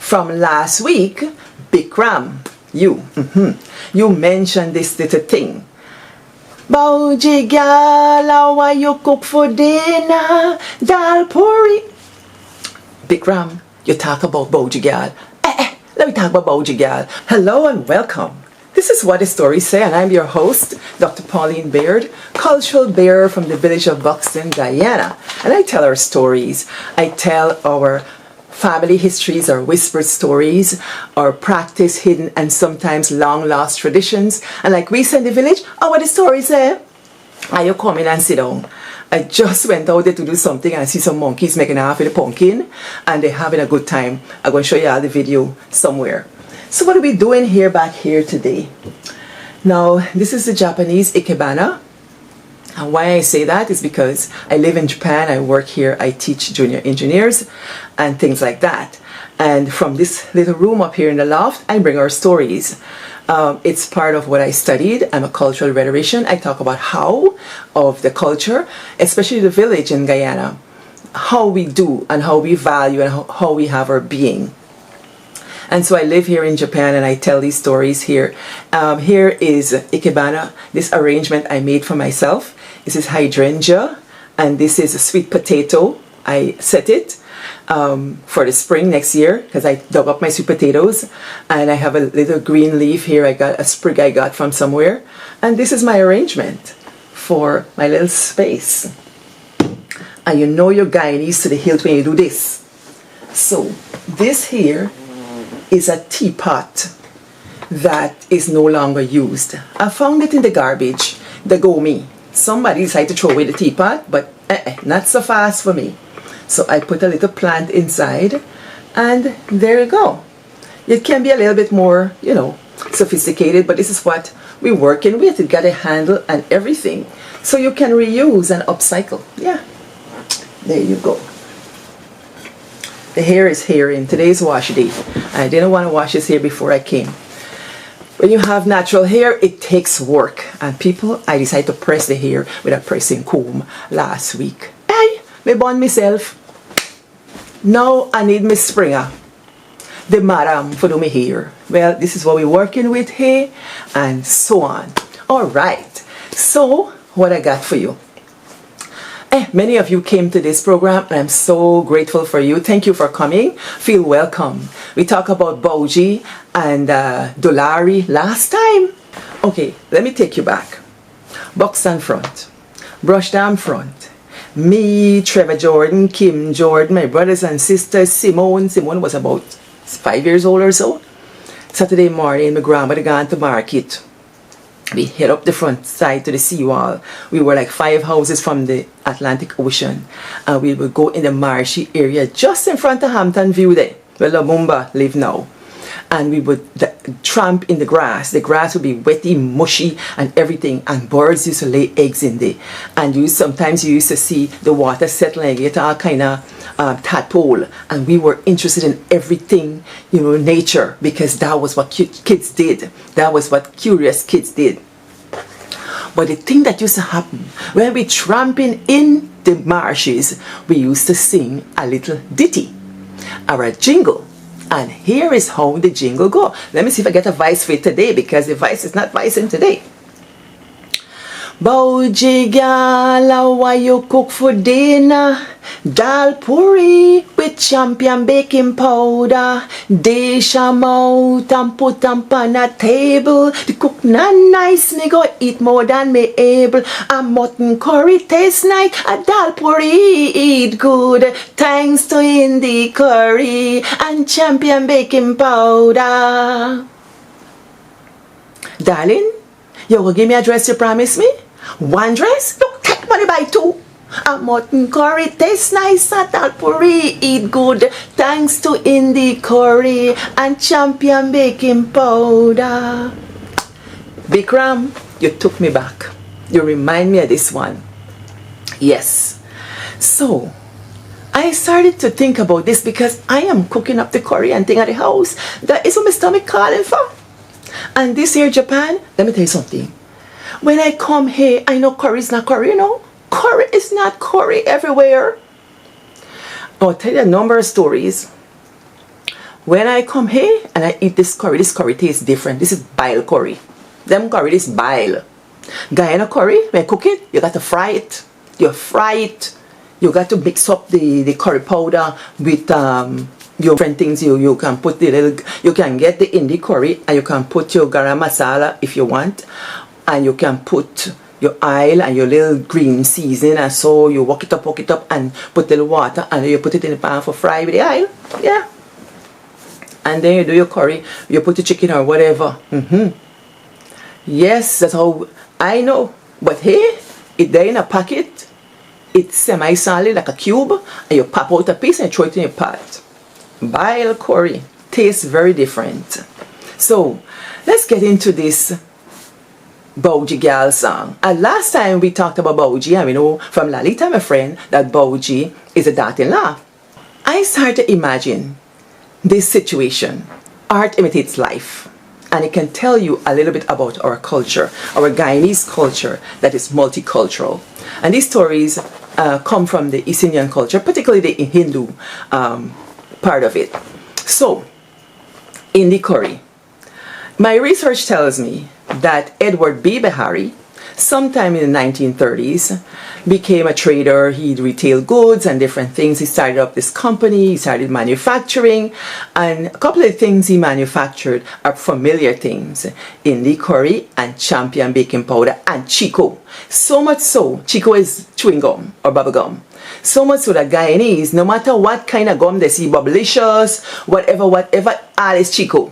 from last week, Bikram, you mentioned this little thing. Bhouji, Gyal, what you cook for dinner? Dal Perri. Bikram, you talk about Bhouji, Gyal. Let me talk about Bhouji, Gyal. Hello and welcome. This is What the Stories Say, and I'm your host, Dr. Pauline Baird, cultural bearer from the village of Buxton, Guyana. And I tell our stories. I tell our family histories, our whispered stories, our practice hidden and sometimes long lost traditions. And like we say in the village, what the stories say? Are you come in and sit down? I just went out there to do something and I see some monkeys making off with a pumpkin and they're having a good time. I'm going to show you all the video somewhere. So what are we doing here back here today? Now, this is the Japanese ikebana. And why I say that is because I live in Japan, I work here, I teach junior engineers and things like that. And from this little room up here in the loft, I bring our stories. It's part of what I studied. I'm a cultural rhetorician. I talk about how of the culture, especially the village in Guyana, how we do and how we value and how we have our being. And so I live here in Japan and I tell these stories here. Here is ikebana, this arrangement I made for myself. This is hydrangea and this is a sweet potato. I set it for the spring next year because I dug up my sweet potatoes and I have a little green leaf here. I got a sprig I got from somewhere. And this is my arrangement for my little space. And you know you're Guyanese to the hilt when you do this. So this here is a teapot that is no longer used. I found it in the garbage, the gomi. Somebody decided to throw away the teapot, but not so fast for me. So I put a little plant inside and there you go. It can be a little bit more, sophisticated, but this is what we're working with. It got a handle and everything. So you can reuse and upcycle. Yeah, there you go. The hair is here in today's wash day. I didn't want to wash this hair before I came. When you have natural hair, it takes work. And I decided to press the hair with a pressing comb last week. Hey, me bond myself. Now I need Miss Springer, the madam, for do my hair. Well, this is what we're working with here and so on. All right. So what I got for you. Many of you came to this program and I'm so grateful for you. Thank you for coming. Feel welcome. We talked about Bhouji and Dolari last time. Okay, let me take you back. Buxton front, Brush Dam front. Me, Trevor Jordan, Kim Jordan, my brothers and sisters, Simone. Simone was about 5 years old or so. Saturday morning, my grandmother gone to market. We hit up the front side to the seawall. We were like 5 houses from the Atlantic Ocean. And we would go in the marshy area just in front of Hampton View there, where Lumumba live now. And we would tramp in the grass. The grass would be wetty, mushy and everything. And birds used to lay eggs in there. And sometimes you used to see the water settling, get all kind of tadpole. And we were interested in everything, nature, because that was what kids did. That was what curious kids did. But the thing that used to happen, when we tramping in the marshes, we used to sing a little ditty or a jingle. And here is how the jingle go. Let me see if I get a voice for it today, because the voice is not voicing today. Bhouji, Gyal, what you cook for dinner? Dal Perri with champion baking powder. Dish 'em out and put 'em on a table. The cook not nice, me go eat more than me able. A mutton curry taste nice, a Dal Perri eat good. Thanks to Indie curry and champion baking powder. Darling, you will give me a dress you promised me? One dress? Look, take money by 2. A mutton curry tastes nice, a Dal Perri eat good. Thanks to Indie curry and champion baking powder. Bikram, you took me back. You remind me of this one. Yes. So, I started to think about this because I am cooking up the curry and thing at the house. That is what my stomach calling for. And this here Japan, let me tell you something. When I come here, I know curry is not curry, Curry is not curry everywhere. I'll tell you a number of stories. when I come here and I eat this curry tastes different. This is bile curry. Them curry, this bile. Guyana curry, when you cook it, you got to fry it. You fry it. You got to mix up the curry powder with your different things. You can put the little, you can get the Indian curry and you can put your garam masala if you want, and you can put your oil and your little green seasoning, and so you walk it up and put a little water and you put it in the pan for fry with the oil. Yeah. And then you do your curry, you put the chicken or whatever. Yes, that's how I know. But hey, it there in a packet, it's semi-solid like a cube, and you pop out a piece and throw it in your pot. Bile curry tastes very different. So let's get into this Bhouji Gyal song. And last time we talked about Bhouji, and we know from Lalita, my friend, that Bhouji is a daughter-in-law. I started to imagine this situation. Art imitates life, and it can tell you a little bit about our culture, our Guyanese culture that is multicultural. And these stories come from the East Indian culture, particularly the Hindu part of it. So, in the curry, my research tells me that Edward B. Beharry, sometime in the 1930s, became a trader. He retailed goods and different things. He started up this company. He started manufacturing, and a couple of things he manufactured are familiar things: Indi curry and Champion baking powder and Chico. So much so, Chico is chewing gum or bubble gum. So much so that Guyanese, no matter what kind of gum they see, Bubblicious, whatever, all is Chico.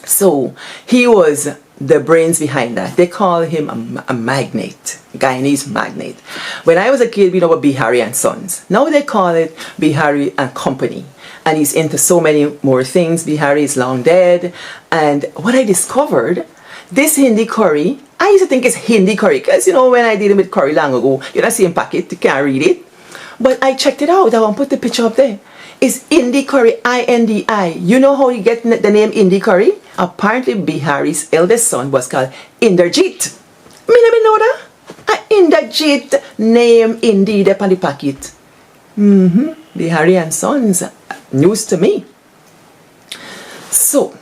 So he was the brains behind that. They call him a magnate, Guyanese magnate. When I was a kid, we know about Beharry and Sons. Now they call it Beharry and Company. And he's into so many more things. Beharry is long dead. And what I discovered, this Hindi curry, I used to think it's Hindi curry, because you know, when I did it with curry long ago, you don't see in packet, you can't read it. But I checked it out. I want to put the picture up there. It's Indi curry, I-N-D-I. You know how you get the name Indi curry? Apparently Beharry's eldest son was called Inderjeet. Me never know that. Inderjeet name indeed upon the packet. Beharry and Sons. News to me. So,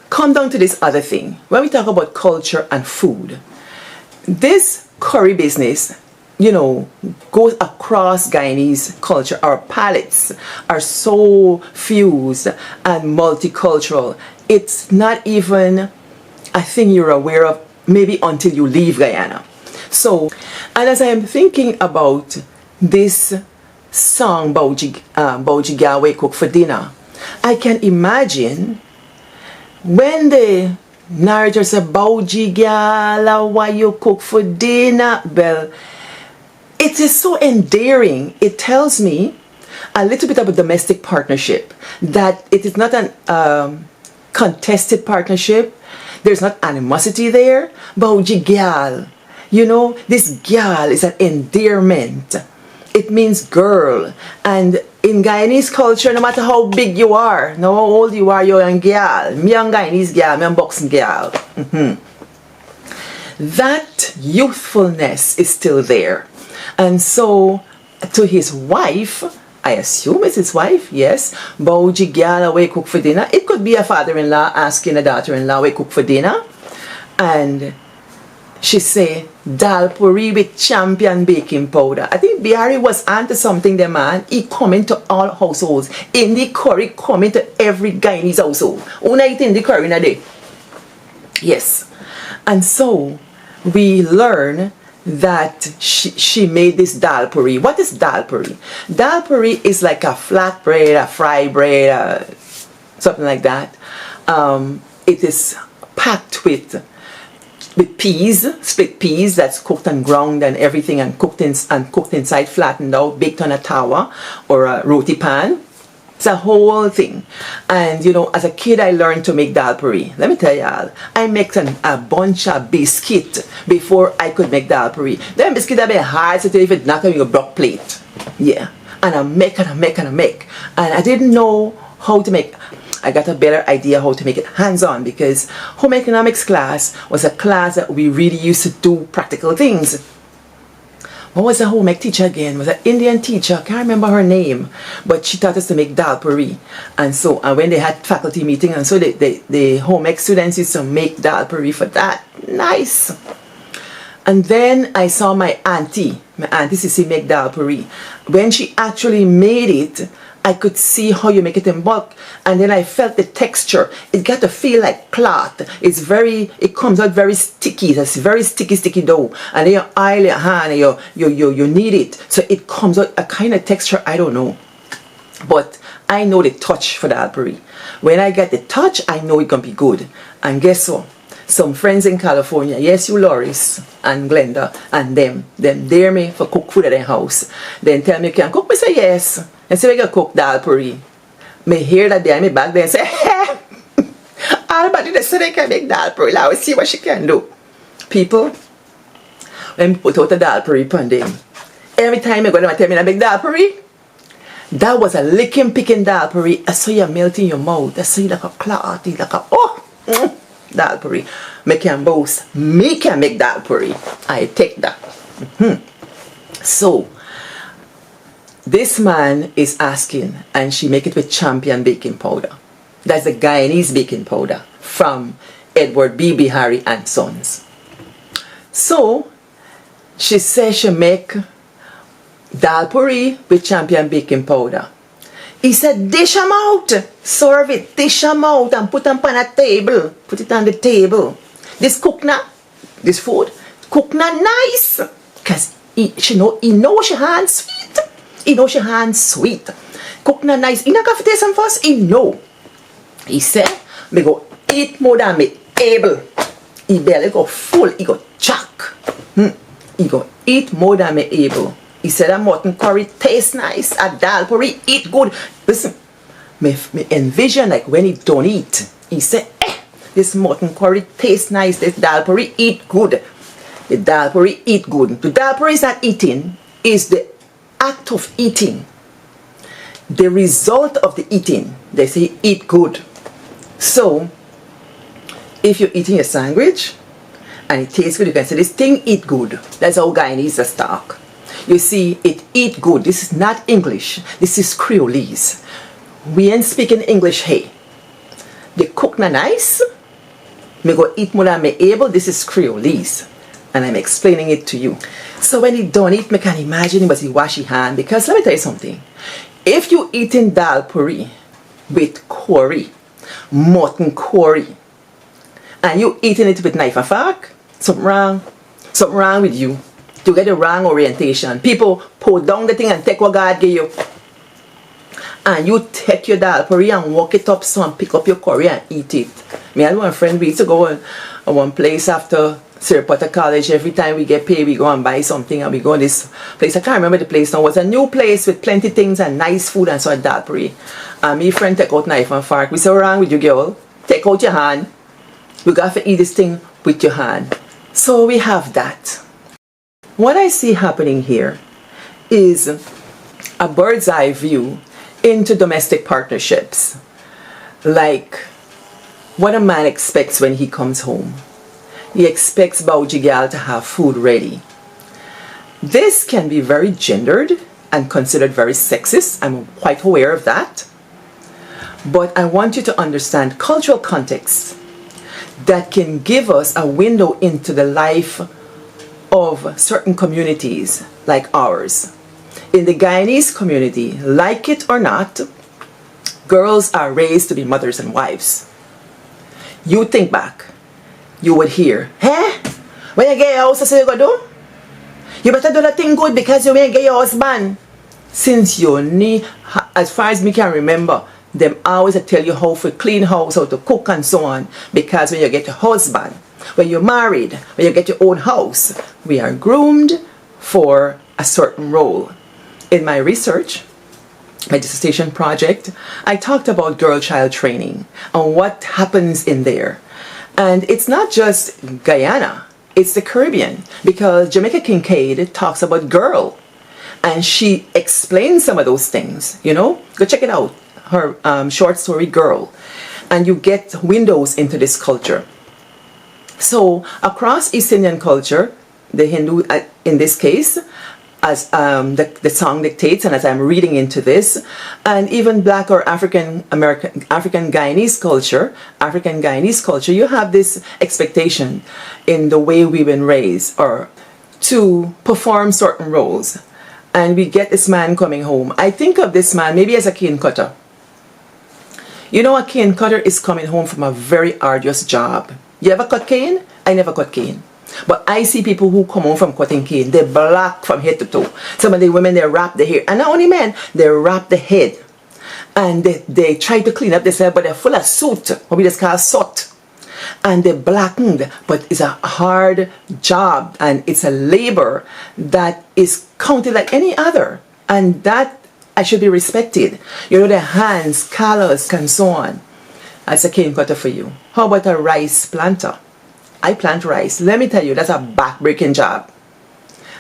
come down to this other thing. When we talk about culture and food, this curry business, you know, goes across Guyanese culture. Our palates are so fused and multicultural. It's not even a thing you're aware of, maybe until you leave Guyana. So, and as I am thinking about this song, Bhouji Gyal we cook for dinner, I can imagine when the narrator said, Bhouji Gyal, why you cook for dinner? Well, it is so endearing. It tells me a little bit of a domestic partnership, that it is not an contested partnership. There's not animosity there. Bhouji Gyal, you know, this Gyal is an endearment. It means girl. And in Guyanese culture, no matter how big you are, no how old you are, you're a Gyal. Me and Guyanese Gyal, me and boxing Gyal. That youthfulness is still there. And so, to his wife, I assume it's his wife, yes, Bhouji Gyal, we cook for dinner. It could be a father-in-law asking a daughter-in-law, we cook for dinner. And she say, Dal Perri with Champion baking powder. I think Beharry was onto something there, man. He coming to all households. Indi curry coming to every Guyanese household. Una eat Indi curry in a day. Yes. And so, we learn that she made this Dal Perri. What is Dal Perri? Dal Perri is like a flat bread, a fried bread, something like that. It is packed with peas, split peas that's cooked and ground and everything, and cooked inside, flattened out, baked on a tawa or a roti pan. It's a whole thing. And you know, as a kid I learned to make Dal Perri. Let me tell y'all, I make a bunch of biscuit before I could make Dal Perri. Them biscuit have been hard to tell if it's not on your block plate. Yeah. And I make and I make and I make. And I didn't know how to make. I got a better idea how to make it hands-on, because home economics class was a class that we really used to do practical things. what was the home ec teacher again? Was an Indian teacher. I can't remember her name. But she taught us to make Dal Perri. And so when they had faculty meeting, and so the home ec students used to make Dal Perri for that. Nice. And then I saw my auntie Sissy make Dal Perri. When she actually made it, I could see how you make it in bulk, and then I felt the texture. It got to feel like cloth. It comes out very sticky. It's very sticky dough. And then you oil your hand and you knead it. So it comes out a kind of texture, I don't know. But I know the touch for Dal Perri. When I get the touch, I know it's going to be good. And guess what? Some friends in California, yes, you Loris and Glenda and them dare me for cook food at their house. Then tell me you can cook. Me say yes. And say we can cook Dal Perri. Me hear that they me back there and say, hey, everybody they say they can make Dal Perri. Now we see what she can do. People, when we put out a Dal Perri pan them, every time I go to tell me I make Dal Perri, that was a licking picking Dal Perri. I saw you melt in your mouth. I saw you like a clot, like a Dal Perri. Me can boast. Me can make Dal Perri. I take that. So this man is asking, and she make it with Champion baking powder. That's the Guyanese baking powder from Edward B. Beharry and Sons. So she says she make Dal Perri with Champion baking powder. He said, dish them out, serve it, dish them out and put them on a table. Put it on the table. This cook now, this food, cook now nice. Because he knows she hands sweet. He knows she hands sweet. Cook now nice. He not going to taste them first? He know. He said, me go eat more than me able. He belly go full, he go chock. He go eat more than me able. He said a mutton curry tastes nice, a Dal Perri eat good. Listen, me envision like when he don't eat. He said, this mutton curry tastes nice, this Dal Perri eat good. The Dal Perri eat good. The Dal Perri is not eating, is the act of eating. The result of the eating, they say eat good. So, if you're eating a sandwich and it tastes good, you can say this thing eat good. That's how Guyanese talk. You see, it eat good. This is not English. This is Creolese. We ain't speaking English, hey. They cook na nice. Me go eat more than me able. This is Creolese. And I'm explaining it to you. So when he don't eat, me can imagine him as he wash his hand. Because let me tell you something. If you eating Dal Perri with curry, mutton curry, and you eating it with knife and fork, something wrong. Something wrong with you. You get the wrong orientation. People pull down the thing and take what God gave you. And you take your Dal Perri and walk it up so and pick up your curry and eat it. Me and one friend, we used to go on one place after Sir Potter College. Every time we get paid, we go and buy something and we go to this place. I can't remember the place now. It was a new place with plenty things and nice food and so on Dal Perri. And my friend take out knife and fork. We say, what's wrong with you, girl? Take out your hand. You got to eat this thing with your hand. So we have that. What I see happening here is a bird's eye view into domestic partnerships. Like what a man expects when he comes home. He expects Bhouji Gyal to have food ready. This can be very gendered and considered very sexist. I'm quite aware of that. But I want you to understand cultural context that can give us a window into the life of certain communities like ours. In the Guyanese community, like it or not, girls are raised to be mothers and wives. You think back, you would hear, hey, when you get your house, that's what you gotta do? You better do that thing good because you ain't get your husband. Since you need, as far as me can remember, them always tell you how to clean house, how to cook and so on. Because when you get your husband, when you're married, when you get your own house, we are groomed for a certain role. In my research, my dissertation project, I talked about girl-child training and what happens in there. And it's not just Guyana, it's the Caribbean. Because Jamaica Kincaid talks about girl. And she explains some of those things, you know. Go check it out, her short story, Girl. And you get windows into this culture. So across East Indian culture, the Hindu in this case, as the song dictates and as I'm reading into this, and even Black or African Guyanese culture, you have this expectation in the way we've been raised or to perform certain roles. And we get this man coming home. I think of this man maybe as a cane cutter. You know, a cane cutter is coming home from a very arduous job. You ever cut cane? I never cut cane. But I see people who come home from cutting cane. They're black from head to toe. Some of the women, they wrap the hair. And not only men, they wrap the head. And they try to clean up themselves, but they're full of soot, what we just call soot. And they're blackened, but it's a hard job. And it's a labor that is counted like any other. And that I should be respected. You know, their hands, callous, and so on. That's a cane cutter for you. How about a rice planter? I plant rice. Let me tell you, that's a back-breaking job.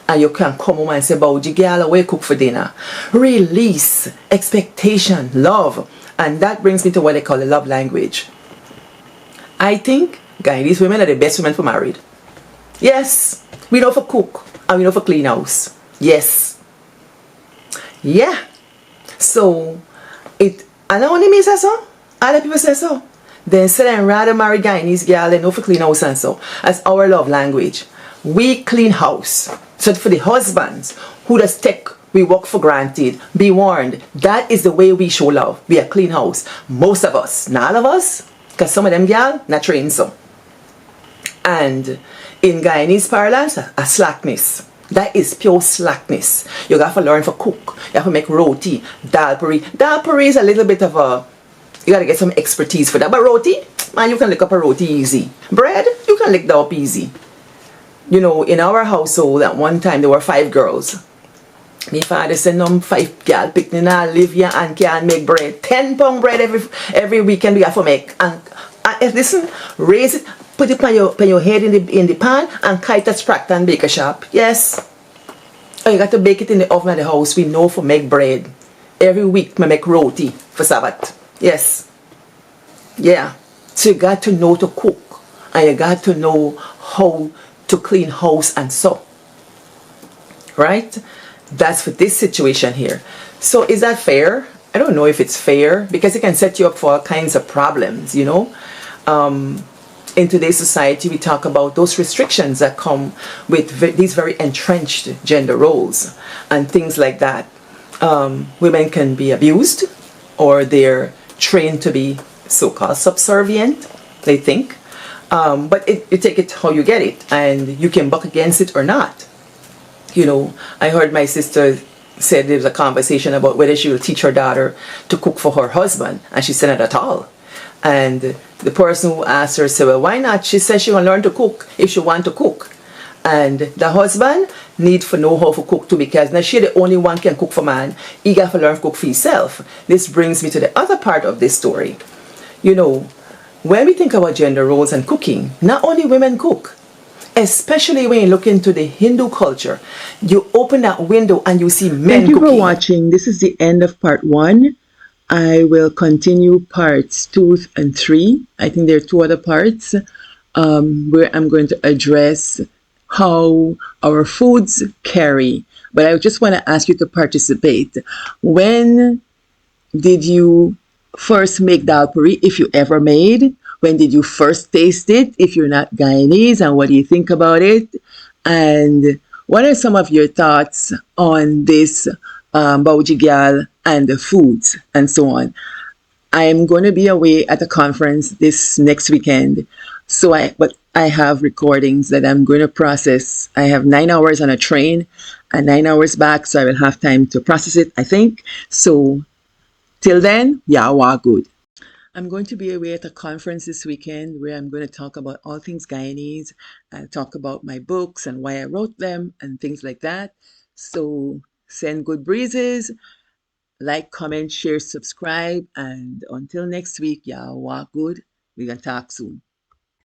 And you can come home and say, Bhouji, Gyal, we cook for dinner. Release, expectation, love. And that brings me to what they call the love language. I think Guyanese women are the best women for married. Yes, we know for cook and we know for clean house. Yes. Yeah. So, and not only me say so, other people say so. Then say them rather marry Guyanese girl than know for clean house and so. As our love language. We clean house. So for the husbands who just take we work for granted, be warned, that is the way we show love. We are clean house. Most of us, not all of us, because some of them girl not trained so. And in Guyanese parlance, a slackness. That is pure slackness. You got to learn for cook. You have to make roti, Dal Perri. Dal Perri is a little bit of a, you got to get some expertise for that. But roti, man, you can lick up a roti easy. Bread, you can lick that up easy. You know, in our household at one time, there were 5 girls. My father said, no, 5 girls picking live here and can make bread. 10-pound bread every weekend we have to make. And listen, raise it. Put it on your head in the pan and kite a spract and bake a shop. Yes. Oh, you got to bake it in the oven at the house. We know for make bread. Every week we make roti for Sabbath. Yes. Yeah. So you got to know to cook. And you got to know how to clean house and so. Right? That's for this situation here. So is that fair? I don't know if it's fair because it can set you up for all kinds of problems, you know. In today's society, we talk about those restrictions that come with these very entrenched gender roles and things like that. Women can be abused or they're trained to be so-called subservient, they think. But you take it how you get it and you can buck against it or not. You know, I heard my sister said there was a conversation about whether she will teach her daughter to cook for her husband, and she said not at all. And the person who asked her said, well, why not? She said she will learn to cook if she want to cook. And the husband need to know how to cook too, because now she the only one can cook for man. He got to learn to cook for himself. This brings me to the other part of this story. You know, when we think about gender roles and cooking, not only women cook, especially when you look into the Hindu culture, you open that window and you see men Thank you cooking. for watching. This is the end of part 1. I will continue parts 2 and 3. I think there are 2 other parts where I'm going to address how our foods carry. But I just want to ask you to participate. When did you first make Dal Perri, if you ever made? When did you first taste it, if you're not Guyanese, and what do you think about it? And what are some of your thoughts on this Bhouji Gyal and the foods and so on? I am going to be away at a conference this next weekend, but I have recordings that I'm going to process. I have 9 hours on a train and 9 hours back, so I will have time to process it, I think. So till then, yawa good. I'm going to be away at a conference this weekend where I'm going to talk about all things Guyanese and talk about my books and why I wrote them and things like that. So send good breezes, like, comment, share, subscribe, and until next week, y'all walk good. We're going to talk soon.